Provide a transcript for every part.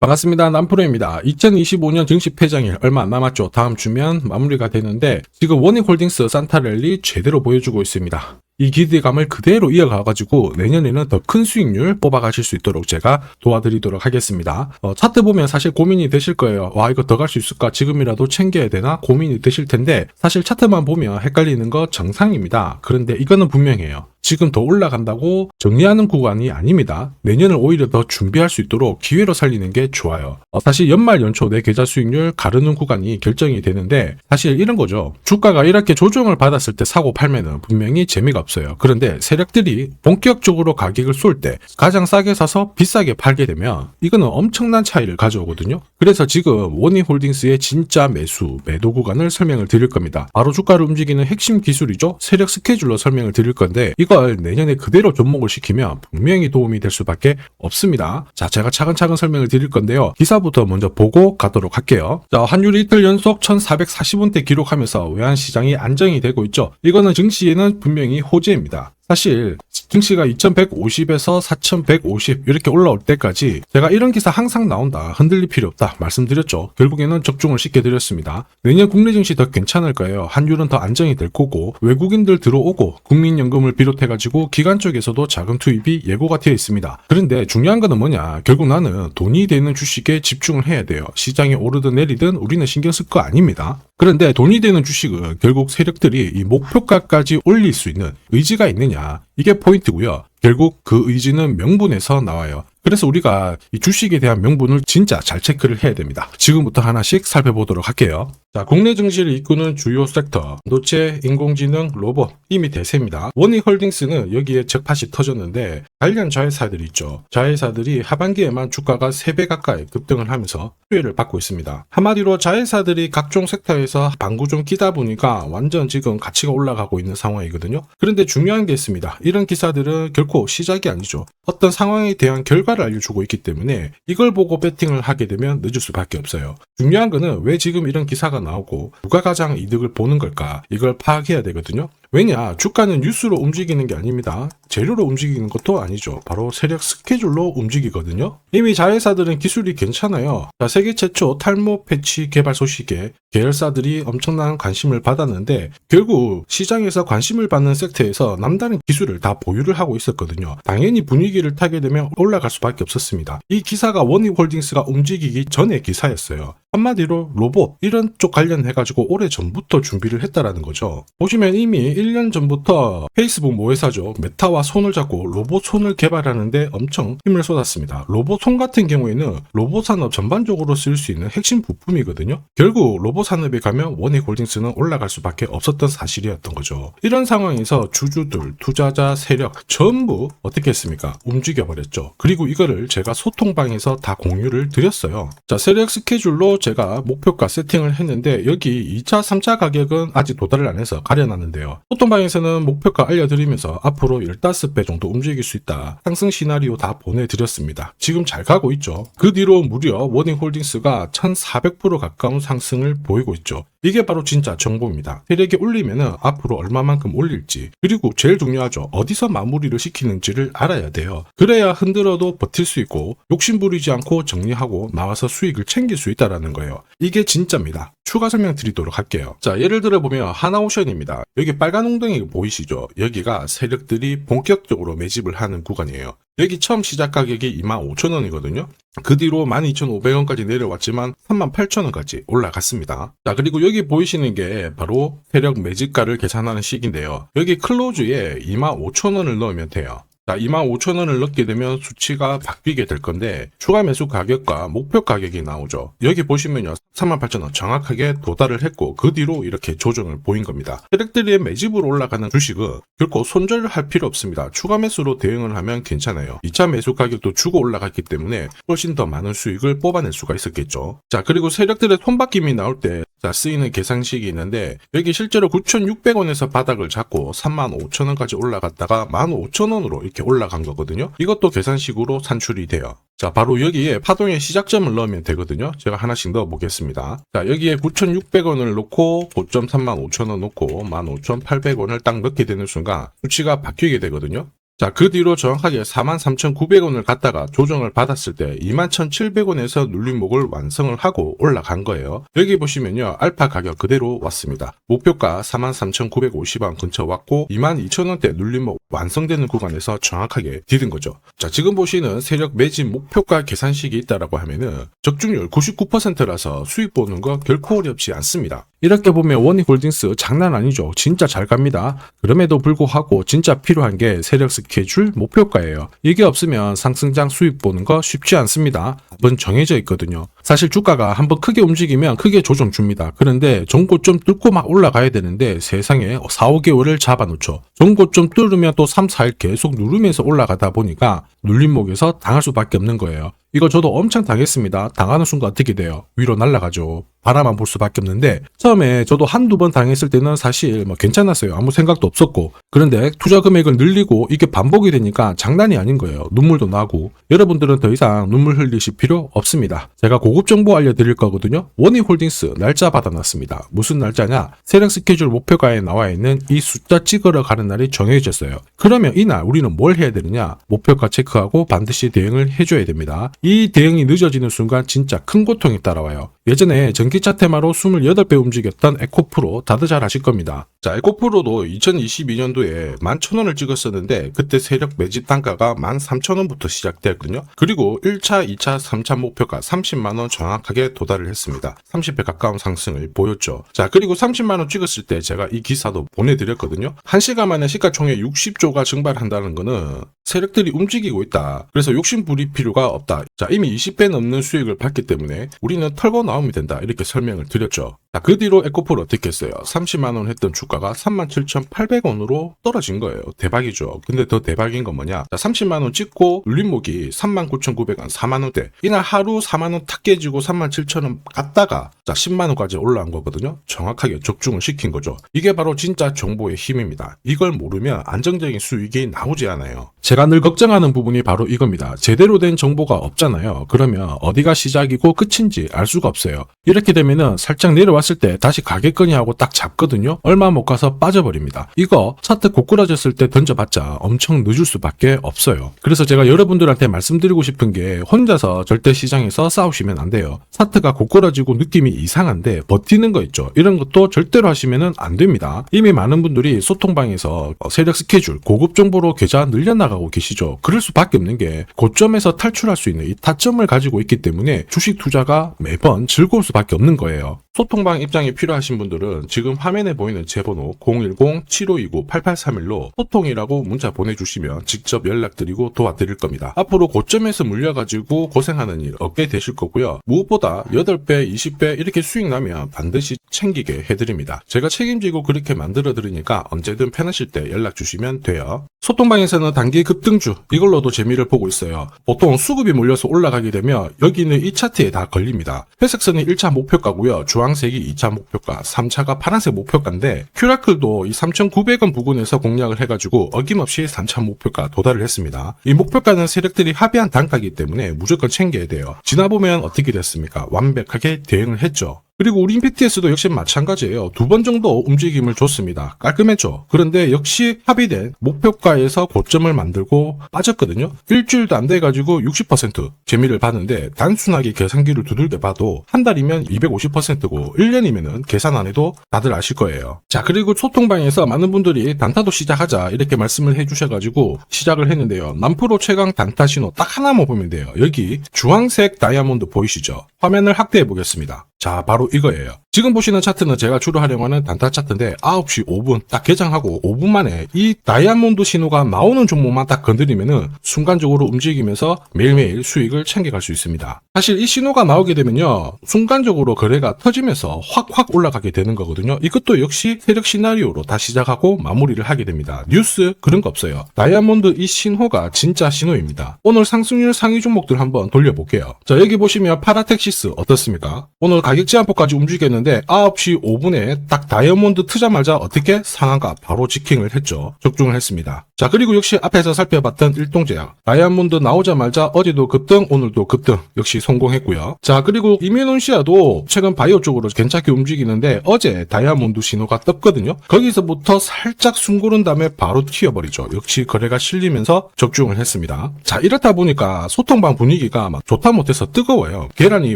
반갑습니다. 남프로입니다. 2025년 증시 폐장일 얼마 안 남았죠. 다음 주면 마무리가 되는데 지금 워닝홀딩스 산타랠리 제대로 보여주고 있습니다. 이 기대감을 그대로 이어가가지고 내년에는 더 큰 수익률 뽑아가실 수 있도록 제가 도와드리도록 하겠습니다. 차트 보면 사실 고민이 되실 거예요. 와, 이거 더 갈 수 있을까? 지금이라도 챙겨야 되나? 고민이 되실 텐데 사실 차트만 보면 헷갈리는 거 정상입니다. 그런데 이거는 분명해요. 지금 더 올라간다고 정리하는 구간이 아닙니다. 내년을 오히려 더 준비할 수 있도록 기회로 살리는 게 좋아요. 사실 연말 연초 내 계좌 수익률 가르는 구간이 결정이 되는데 사실 이런 거죠. 주가가 이렇게 조정을 받았을 때 사고 팔면은 분명히 재미가 없어요. 그런데 세력들이 본격적으로 가격을 쏠 때 가장 싸게 사서 비싸게 팔게 되면 이거는 엄청난 차이를 가져오거든요. 그래서 지금 워닝홀딩스의 진짜 매도 구간을 설명을 드릴 겁니다. 바로 주가를 움직이는 핵심 기술이죠. 세력 스케줄로 설명을 드릴 건데 이걸 내년에 그대로 접목을 시키면 분명히 도움이 될 수밖에 없습니다. 자, 제가 차근차근 설명을 드릴 건데요. 기사부터 먼저 보고 가도록 할게요. 자, 환율이 이틀 연속 1440원대 기록하면서 외환시장이 안정이 되고 있죠. 이거는 증시에는 분명히 호재입니다. 사실 증시가 2150에서 4150 이렇게 올라올 때까지 제가 이런 기사 항상 나온다, 흔들릴 필요 없다 말씀드렸죠. 결국에는 적중을 시켜드렸습니다. 내년 국내 증시 더 괜찮을 거예요. 환율은 더 안정이 될 거고 외국인들 들어오고 국민연금을 비롯해가지고 기관 쪽에서도 자금 투입이 예고가 되어 있습니다. 그런데 중요한 거는 뭐냐, 결국 나는 돈이 되는 주식에 집중을 해야 돼요. 시장이 오르든 내리든 우리는 신경 쓸 거 아닙니다. 그런데 돈이 되는 주식은 결국 세력들이 이 목표가까지 올릴 수 있는 의지가 있느냐, 이게 포인트고요. 결국 그 의지는 명분에서 나와요. 그래서 우리가 이 주식에 대한 명분을 진짜 잘 체크를 해야 됩니다. 지금부터 하나씩 살펴보도록 할게요. 자, 국내 증시를 이끄는 주요 섹터, 반도체, 인공지능, 로봇, 이미 대세입니다. 워닝홀딩스는 여기에 적팟이 터졌는데 관련 자회사들이 있죠. 자회사들이 하반기에만 주가가 3배 가까이 급등을 하면서 수혜를 받고 있습니다. 한마디로 자회사들이 각종 섹터에서 방구 좀 끼다 보니까 완전 지금 가치가 올라가고 있는 상황이거든요. 그런데 중요한 게 있습니다. 이런 기사들은 결코 시작이 아니죠. 어떤 상황에 대한 결과를 알려주고 있기 때문에 이걸 보고 배팅을 하게 되면 늦을 수밖에 없어요. 중요한 거는 왜 지금 이런 기사가 나오고 누가 가장 이득을 보는 걸까, 이걸 파악해야 되거든요. 왜냐, 주가는 뉴스로 움직이는 게 아닙니다. 재료로 움직이는 것도 아니죠. 바로 세력 스케줄로 움직이거든요. 이미 자회사들은 기술이 괜찮아요. 자, 세계 최초 탈모 패치 개발 소식에 계열사들이 엄청난 관심을 받았는데 결국 시장에서 관심을 받는 섹터에서 남다른 기술을 다 보유를 하고 있었거든요. 당연히 분위기를 타게 되면 올라갈 수밖에 없었습니다. 이 기사가 워닝홀딩스가 움직이기 전의 기사였어요. 한마디로 로봇 이런 쪽 관련해가지고 오래 전부터 준비를 했다라는 거죠. 보시면 이미 1년 전부터 페이스북 모회사죠. 메타와 손을 잡고 로봇 손을 개발하는데 엄청 힘을 쏟았습니다. 로봇 손 같은 경우에는 로봇 산업 전반적으로 쓸 수 있는 핵심 부품이거든요. 결국 로봇 산업에 가면 워닝홀딩스는 올라갈 수밖에 없었던 사실이었던 거죠. 이런 상황에서 주주들, 투자자, 세력 전부 어떻게 했습니까? 움직여버렸죠. 그리고 이거를 제가 소통방에서 다 공유를 드렸어요. 자, 세력 스케줄로 제가 목표가 세팅을 했는데 여기 2차, 3차 가격은 아직 도달을 안 해서 가려놨는데요. 소통방에서는 목표가 알려드리면서 앞으로 15배 정도 움직일 수 있다, 상승 시나리오 다 보내드렸습니다. 지금 잘 가고 있죠. 그 뒤로 무려 워닝홀딩스가 1400% 가까운 상승을 보이고 있죠. 이게 바로 진짜 정보입니다. 세력이 올리면은 앞으로 얼마만큼 올릴지, 그리고 제일 중요하죠. 어디서 마무리를 시키는지를 알아야 돼요. 그래야 흔들어도 버틸 수 있고 욕심 부리지 않고 정리하고 나와서 수익을 챙길 수 있다라는 거예요. 이게 진짜입니다. 추가 설명 드리도록 할게요. 자, 예를 들어 보면 하나오션입니다. 여기 빨간 웅덩이 보이시죠? 여기가 세력들이 본격적으로 매집을 하는 구간이에요. 여기 처음 시작 가격이 25,000원이거든요. 그 뒤로 12,500원까지 내려왔지만 38,000원까지 올라갔습니다. 자, 그리고 여기 보이시는 게 바로 세력 매집가를 계산하는 식인데요. 여기 클로즈에 25,000원을 넣으면 돼요. 자, 25,000원을 넣게 되면 수치가 바뀌게 될 건데 추가 매수 가격과 목표 가격이 나오죠. 여기 보시면요, 38,000원 정확하게 도달을 했고 그 뒤로 이렇게 조정을 보인 겁니다. 세력들이 매집으로 올라가는 주식은 결코 손절할 필요 없습니다. 추가 매수로 대응을 하면 괜찮아요. 2차 매수 가격도 주고 올라갔기 때문에 훨씬 더 많은 수익을 뽑아낼 수가 있었겠죠. 자, 그리고 세력들의 손바뀜이 나올 때 쓰이는 계산식이 있는데 여기 실제로 9,600원에서 바닥을 잡고 35,000원까지 올라갔다가 15,000원으로 이렇게 올라간 거거든요. 이것도 계산식으로 산출이 돼요. 자, 바로 여기에 파동의 시작점을 넣으면 되거든요. 제가 하나씩 넣어 보겠습니다. 자, 여기에 9,600원을 놓고 고점 35,000원 놓고 15,800원을 딱 넣게 되는 순간 수치가 바뀌게 되거든요. 자, 그 뒤로 정확하게 43,900원을 갖다가 조정을 받았을 때 21,700원에서 눌림목을 완성을 하고 올라간 거예요. 여기 보시면요, 알파 가격 그대로 왔습니다. 목표가 43,950원 근처 왔고 22,000원대 눌림목 완성되는 구간에서 정확하게 디딘 거죠. 자, 지금 보시는 세력 매집 목표가 계산식이 있다라고 하면은 적중률 99%라서 수익 보는 거 결코 어렵지 않습니다. 이렇게 보면 원익홀딩스 장난 아니죠. 진짜 잘 갑니다. 그럼에도 불구하고 진짜 필요한 게 세력 스케줄 목표가예요. 이게 없으면 상승장 수익 보는 거 쉽지 않습니다. 답은 정해져 있거든요. 사실 주가가 한번 크게 움직이면 크게 조정 줍니다. 그런데 종고점 뚫고 막 올라가야 되는데 세상에 4, 5개월을 잡아놓죠. 종고점 뚫으면 또 3, 4일 계속 누르면서 올라가다 보니까 눌림목에서 당할 수밖에 없는 거예요. 이거 저도 엄청 당했습니다. 당하는 순간 어떻게 돼요? 위로 날아가죠. 바라만 볼 수밖에 없는데 처음에 저도 한두 번 당했을 때는 사실 괜찮았어요. 아무 생각도 없었고. 그런데 투자 금액을 늘리고 이게 반복이 되니까 장난이 아닌 거예요. 눈물도 나고. 여러분들은 더 이상 눈물 흘리실 필요 없습니다. 제가 고급 정보 알려드릴 거거든요. 원익홀딩스 날짜 받아놨습니다. 무슨 날짜냐? 세력 스케줄 목표가에 나와 있는 이 숫자 찍으러 가는 날이 정해졌어요. 그러면 이날 우리는 뭘 해야 되느냐? 목표가 체크하고 반드시 대응을 해줘야 됩니다. 이 대응이 늦어지는 순간 진짜 큰 고통이 따라와요. 예전에 전기차 테마로 28배 움직였던 에코프로 다들 잘 아실 겁니다. 자, 에코프로도 2022년도에 11,000원을 찍었었는데 그때 세력 매집 단가가 13,000원부터 시작되었거든요. 그리고 1차, 2차, 3차 목표가 30만원 정확하게 도달을 했습니다. 30배 가까운 상승을 보였죠. 자, 그리고 30만원 찍었을 때 제가 이 기사도 보내드렸거든요. 1시간 만에 시가총액 60조가 증발한다는 거는 세력들이 움직이고 있다. 그래서 욕심 부릴 필요가 없다. 자, 이미 20배 넘는 수익을 받기 때문에 우리는 털고 나오면 된다. 이렇게 설명을 드렸죠. 자, 그 뒤로 에코프로 어떻게 했어요? 30만원 했던 주가가 37,800원으로 떨어진 거예요. 대박이죠. 근데 더 대박인 건 뭐냐? 자, 30만원 찍고 눌림목이 39,900원, 4만원대. 이날 하루 4만원 탁 깨지고 37,000원 갔다가 자, 10만원까지 올라온 거거든요. 정확하게 적중을 시킨 거죠. 이게 바로 진짜 정보의 힘입니다. 이걸 모르면 안정적인 수익이 나오지 않아요. 제가 늘 걱정하는 부분이 바로 이겁니다. 제대로 된 정보가 없잖아요. 그러면 어디가 시작이고 끝인지 알 수가 없어요. 이렇게 되면은 살짝 내려왔을 때 다시 가겠거니 하고 딱 잡거든요. 얼마 못 가서 빠져버립니다. 이거 차트 고꾸라졌을 때 던져봤자 엄청 늦을 수밖에 없어요. 그래서 제가 여러분들한테 말씀드리고 싶은 게 혼자서 절대 시장에서 싸우시면 안 돼요. 차트가 고꾸라지고 느낌이 이상한데 버티는 거 있죠. 이런 것도 절대로 하시면 안 됩니다. 이미 많은 분들이 소통방에서 세력 스케줄, 고급 정보로 계좌 늘려나가고 계시죠. 그럴 수밖에 없는 게 고점에서 탈출할 수 있는 이 타점을 가지고 있기 때문에 주식 투자가 매번 즐거울 수밖에 없는 거예요. 소통방 입장이 필요하신 분들은 지금 화면에 보이는 제 번호 010-7529-8831로 소통이라고 문자 보내주시면 직접 연락드리고 도와드릴 겁니다. 앞으로 고점에서 물려가지고 고생하는 일 없게 되실 거고요. 무엇보다 8배, 20배 이렇게 수익 나면 반드시 챙기게 해드립니다. 제가 책임지고 그렇게 만들어드리니까 언제든 편하실 때 연락 주시면 돼요. 소통방에서는 단기 급등주 이걸로도 재미를 보고 있어요. 보통 수급이 몰려서 올라가게 되면 여기는 이 차트에 다 걸립니다. 회색선이 1차 목표가고요. 주황색이 2차 목표가, 3차가 파란색 목표가인데 큐라클도 이 3,900원 부근에서 공략을 해가지고 어김없이 3차 목표가 도달을 했습니다. 이 목표가는 세력들이 합의한 단가이기 때문에 무조건 챙겨야 돼요. 지나보면 어떻게 됐습니까? 완벽하게 대응을 했죠. 그리고 우리 임팩트에서도 역시 마찬가지예요. 2번 정도 움직임을 줬습니다. 깔끔했죠. 그런데 역시 합의된 목표가에서 고점을 만들고 빠졌거든요. 일주일도 안 돼가지고 60% 재미를 봤는데 단순하게 계산기를 두들겨 봐도 한 달이면 250%고 1년이면은 계산 안 해도 다들 아실 거예요. 자, 그리고 소통방에서 많은 분들이 단타도 시작하자 이렇게 말씀을 해주셔가지고 시작을 했는데요. 남프로 최강 단타 신호 딱 하나만 보면 돼요. 여기 주황색 다이아몬드 보이시죠? 화면을 확대해 보겠습니다. 자, 바로 이거예요. 지금 보시는 차트는 제가 주로 활용하는 단타 차트인데 9시 5분 딱 개장하고 5분 만에 이 다이아몬드 신호가 나오는 종목만 딱 건드리면은 순간적으로 움직이면서 매일매일 수익을 챙겨갈 수 있습니다. 사실 이 신호가 나오게 되면요. 순간적으로 거래가 터지면서 확 올라가게 되는 거거든요. 이것도 역시 세력 시나리오로 다 시작하고 마무리를 하게 됩니다. 뉴스 그런 거 없어요. 다이아몬드 이 신호가 진짜 신호입니다. 오늘 상승률 상위 종목들 한번 돌려볼게요. 자, 여기 보시면 파라텍시스 어떻습니까? 오늘 가격 제한폭까지 움직였는데 있었는데 9시 5분에 딱 다이아몬드 트자마자 어떻게 상한가 바로 지킹을 했죠. 적중을 했습니다. 자, 그리고 역시 앞에서 살펴봤던 일동제약 다이아몬드 나오자마자 어제도 급등 오늘도 급등 역시 성공했고요. 자, 그리고 이메논시아도 최근 바이오 쪽으로 괜찮게 움직이는데 어제 다이아몬드 신호가 떴거든요. 거기서부터 살짝 숨 고른 다음에 바로 튀어버리죠. 역시 거래가 실리면서 적중을 했습니다. 자, 이렇다 보니까 소통방 분위기가 막 좋다 못해서 뜨거워요. 계란이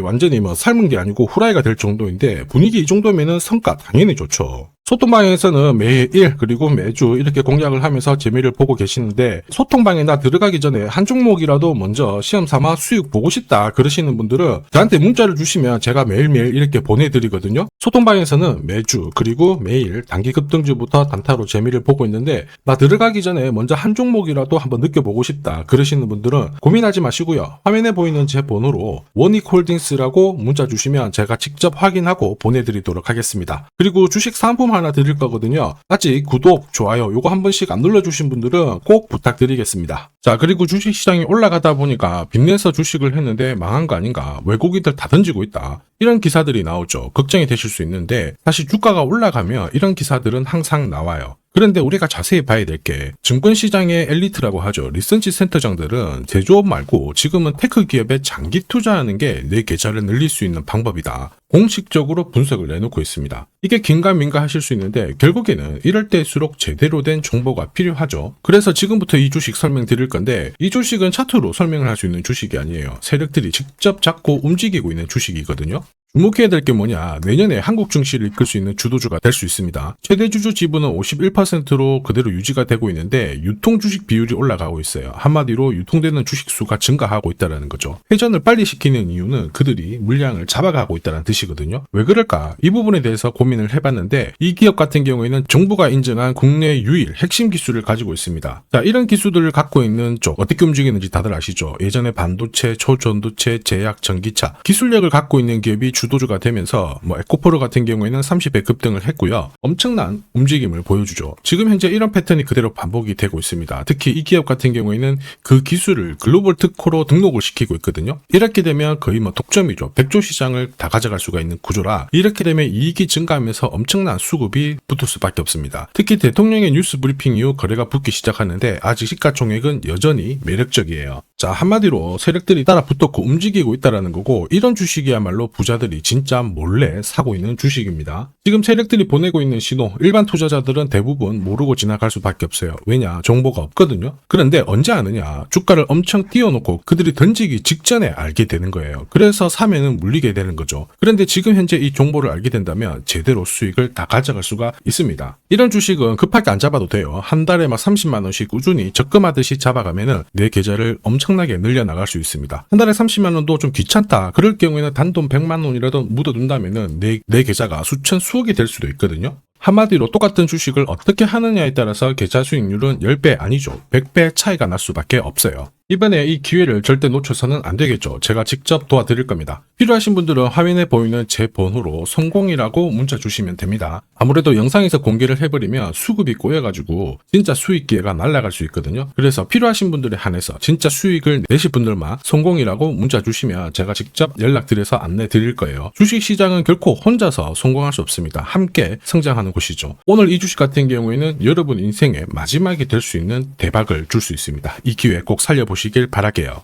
완전히 뭐 삶은 게 아니고 후라이가 될 정도인데 분위기 이 정도면은 성과 당연히 좋죠. 소통방에서는 매일 그리고 매주 이렇게 공략을 하면서 재미를 보고 계시는데 소통방에 나 들어가기 전에 한 종목이라도 먼저 시험 삼아 수익 보고 싶다 그러시는 분들은 저한테 문자를 주시면 제가 매일매일 이렇게 보내드리거든요. 소통방에서는 매주 그리고 매일 단기 급등주부터 단타로 재미를 보고 있는데 나 들어가기 전에 먼저 한 종목이라도 한번 느껴보고 싶다 그러시는 분들은 고민하지 마시고요. 화면에 보이는 제 번호로 원익홀딩스라고 문자 주시면 제가 직접 확인하고 보내드리도록 하겠습니다. 그리고 주식 상품 하나 드릴 거거든요. 아직 구독, 좋아요 요거 한 번씩 안 눌러주신 분들은 꼭 부탁드리겠습니다. 자, 그리고 주식시장이 올라가다 보니까 빚내서 주식을 했는데 망한 거 아닌가, 외국인들 다 던지고 있다 이런 기사들이 나오죠. 걱정이 되실 수 있는데 사실 주가가 올라가면 이런 기사들은 항상 나와요. 그런데 우리가 자세히 봐야 될 게 증권시장의 엘리트라고 하죠. 리서치 센터장들은 제조업 말고 지금은 테크 기업에 장기 투자하는 게 내 계좌를 늘릴 수 있는 방법이다. 공식적으로 분석을 내놓고 있습니다. 이게 긴가민가 하실 수 있는데 결국에는 이럴 때일수록 제대로 된 정보가 필요하죠. 그래서 지금부터 이 주식 설명드릴 건데 이 주식은 차트로 설명을 할 수 있는 주식이 아니에요. 세력들이 직접 잡고 움직이고 있는 주식이거든요. 주목해야 될 게 뭐냐, 내년에 한국 증시를 이끌 수 있는 주도주가 될 수 있습니다. 최대 주주 지분은 51%로 그대로 유지가 되고 있는데 유통 주식 비율이 올라가고 있어요. 한마디로 유통되는 주식 수가 증가하고 있다는 거죠. 회전을 빨리 시키는 이유는 그들이 물량을 잡아가고 있다는 뜻이거든요. 왜 그럴까? 이 부분에 대해서 고민을 해봤는데 이 기업 같은 경우에는 정부가 인정한 국내 유일 핵심 기술을 가지고 있습니다. 자, 이런 기술들을 갖고 있는 쪽 어떻게 움직이는지 다들 아시죠? 예전에 반도체, 초전도체, 제약, 전기차 기술력을 갖고 있는 기업이 주도주가 되면서 에코프로 같은 경우에는 30배 급등을 했고요. 엄청난 움직임을 보여주죠. 지금 현재 이런 패턴이 그대로 반복이 되고 있습니다. 특히 이 기업 같은 경우에는 그 기술을 글로벌 특허로 등록을 시키고 있거든요. 이렇게 되면 거의 독점이죠. 100조 시장을 다 가져갈 수가 있는 구조라 이렇게 되면 이익이 증가하면서 엄청난 수급이 붙을 수밖에 없습니다. 특히 대통령의 뉴스 브리핑 이후 거래가 붙기 시작하는데 아직 시가총액은 여전히 매력적이에요. 자, 한마디로 세력들이 따라 붙었고 움직이고 있다는 거고 이런 주식이야말로 부자들이 진짜 몰래 사고 있는 주식입니다. 지금 세력들이 보내고 있는 신호 일반 투자자들은 대부분 모르고 지나갈 수밖에 없어요. 왜냐? 정보가 없거든요. 그런데 언제 아느냐? 주가를 엄청 띄워놓고 그들이 던지기 직전에 알게 되는 거예요. 그래서 사면은 물리게 되는 거죠. 그런데 지금 현재 이 정보를 알게 된다면 제대로 수익을 다 가져갈 수가 있습니다. 이런 주식은 급하게 안 잡아도 돼요. 한 달에 30만 원씩 꾸준히 적금하듯이 잡아가면은 내 계좌를 엄청나게 늘려나갈 수 있습니다. 한 달에 30만 원도 좀 귀찮다. 그럴 경우에는 단돈 100만 원이라도 묻어둔다면은 내 계좌가 수천 수억이 될 수도 있거든요. 한마디로 똑같은 주식을 어떻게 하느냐에 따라서 계좌 수익률은 10배 아니죠. 100배 차이가 날 수밖에 없어요. 이번에 이 기회를 절대 놓쳐서는 안 되겠죠. 제가 직접 도와드릴 겁니다. 필요하신 분들은 화면에 보이는 제 번호로 성공이라고 문자 주시면 됩니다. 아무래도 영상에서 공개를 해버리면 수급이 꼬여가지고 진짜 수익 기회가 날아갈 수 있거든요. 그래서 필요하신 분들에 한해서 진짜 수익을 내실 분들만 성공이라고 문자 주시면 제가 직접 연락드려서 안내 드릴 거예요. 주식시장은 결코 혼자서 성공할 수 없습니다. 함께 성장하는 곳이죠. 오늘 이 주식 같은 경우에는 여러분 인생의 마지막이 될 수 있는 대박을 줄 수 있습니다. 이 기회 꼭 살려보시길 바랄게요.